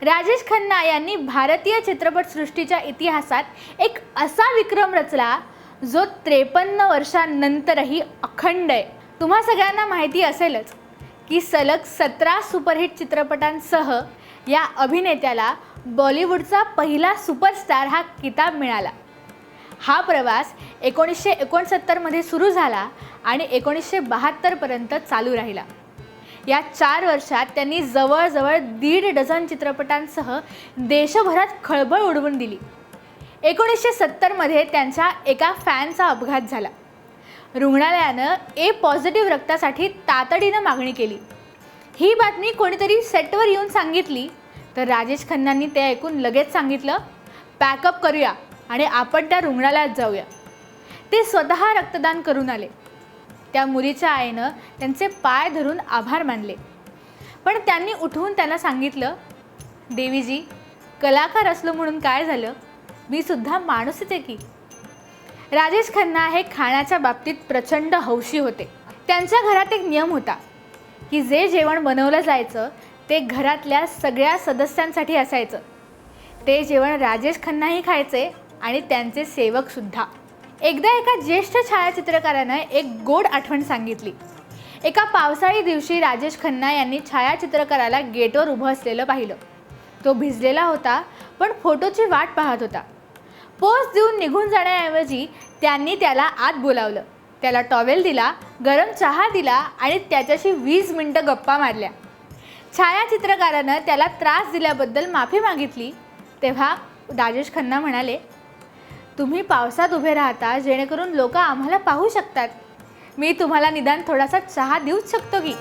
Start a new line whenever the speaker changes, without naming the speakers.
राजेश खन्ना यांनी भारतीय चित्रपटसृष्टीच्या इतिहासात एक असा विक्रम रचला जो 53 वर्षांनंतरही अखंड आहे। तुम्हा सगळ्यांना माहिती असेलच की सलग 17 सुपरहिट चित्रपटांसह या अभिनेत्याला बॉलिवूडचा पहिला सुपरस्टार हा किताब मिळाला। हा प्रवास 1969 मध्ये सुरू झाला आणि 1972 पर्यंत चालू राहिला। या 4 वर्षात त्यांनी जवळजवळ 1.5 डझन चित्रपटांसह देशभरात खळबळ उडवून दिली। 1970 मध्ये त्यांच्या एका फॅनचा अपघात झाला। रुग्णालयानं ए पॉझिटिव्ह रक्तासाठी तातडीनं मागणी केली। ही बातमी कोणीतरी सेटवर येऊन सांगितली तर राजेश खन्नांनी ते ऐकून लगेच सांगितलं, पॅकअप करूया आणि आपण त्या रुग्णालयात जाऊया। ते स्वतः रक्तदान करून आले। त्या मुलीच्या आईनं त्यांचे पाय धरून आभार मानले, पण त्यांनी उठवून त्यांना सांगितलं, देवीजी, कलाकार असलो म्हणून काय झालं, मी सुद्धा माणूसच आहे की। राजेश खन्ना हे खाण्याच्या बाबतीत प्रचंड हौशी होते। त्यांच्या घरात एक नियम होता की जे जेवण बनवलं जायचं ते घरातल्या सगळ्या सदस्यांसाठी असायचं। ते जेवण राजेश खन्नाही खायचे आणि त्यांचे सेवक सुद्धा। एकदा एका ज्येष्ठ छायाचित्रकारानं एक गोड आठवण सांगितली। एका पावसाळी दिवशी राजेश खन्ना यांनी छायाचित्रकाराला गेटवर उभं असलेलं पाहिलं। तो भिजलेला होता पण फोटोची वाट पाहत होता। पोज देऊन निघून जाण्याऐवजी त्यांनी त्याला आत बोलावलं, त्याला टॉवेल दिला, गरम चहा दिला आणि त्याच्याशी 20 मिनिटं गप्पा मारल्या। छायाचित्रकारानं त्याला त्रास दिल्याबद्दल माफी मागितली तेव्हा राजेश खन्ना म्हणाले, तुम्ही पावसात उभे राहता जेणेकरून लोक आम्हाला पाहू शकतात। मी तुम्हाला निदान थोडासा चहा देऊच शकतो की।